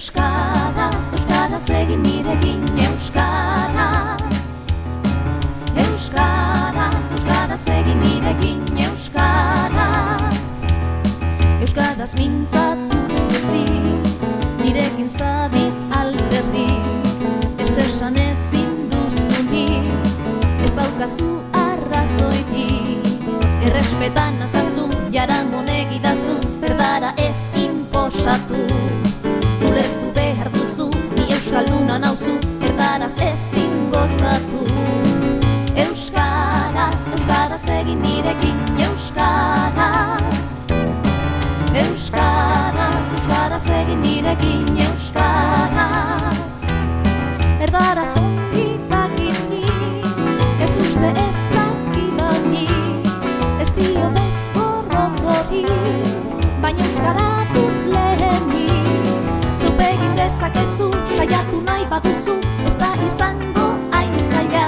Euskaraz, euskaraz egin nirekin euskaraz. Euskaraz, euskaraz egin nirekin euskaraz. Euskaraz mintzatu ezi, nirekin zabitz alderdi. Ez esan ezin duzuni, ez daukazu arrazoirik. Errespetan nazazu, jaramon egidazu, berdara ez inposatu. Ulertu behar duzu, ni euskalduna nauzu, erdaraz ezin gozatu. Euskaraz, euskaraz egin nirekin euskaraz. Euskaraz, euskaraz egin nirekin euskaraz. Erdaraz ongi dakini, ez uste ez dakidani, ez dio bezkorrotori, baina euskara dut lehenik. Zuk egin dezakezu, saiatu nahi baduzu, ez da izango hain zaila.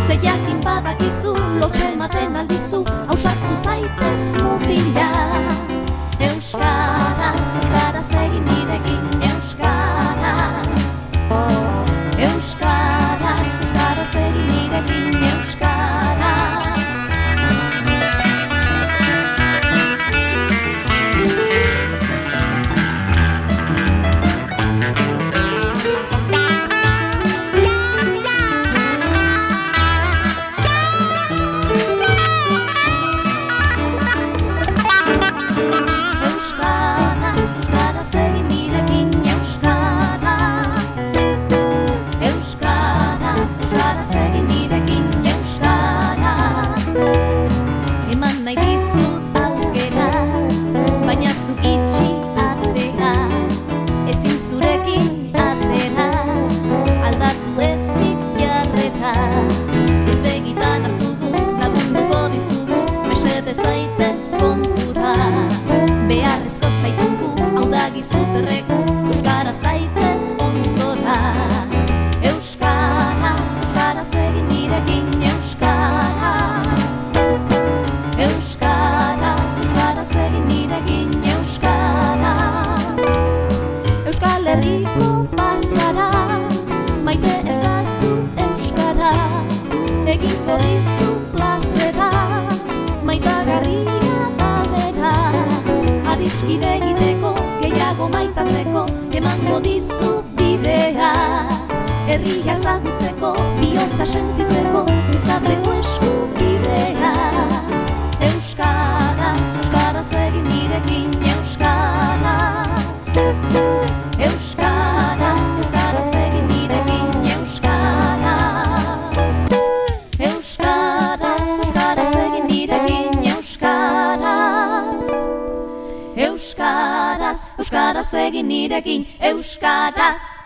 Ze jakin badakizu, lotxe ematen aldizu, ausartu zaitez mutila. Euskaraz, euskaraz egin nirekin euskaraz. Euskaraz, euskaraz egin nirekin euskaraz. Beharrezko zaitugu, hau da gizuterreko, euskara zaitez ondora. Euskaraz, euskaraz egin nirekin euskaraz. Euskaraz, euskaraz egin nirekin euskaraz. Euskal Herriko bazara, maite ezazu euskara. Egingo dizu plazera, maitagarria adiskide egiteko, gehiago maitatzeko, emango dizu bidea. Herria ezagutzeko, bihotza sentitzeko, izateko eskubidea. Euskaraz, euskaraz egin nirekin euskaraz. Euskaraz, euskaraz egin nirekin euskaraz. Euskaraz, euskaraz egin nirekin euskaraz. Euskaraz, euskaraz egin nirekin euskaraz.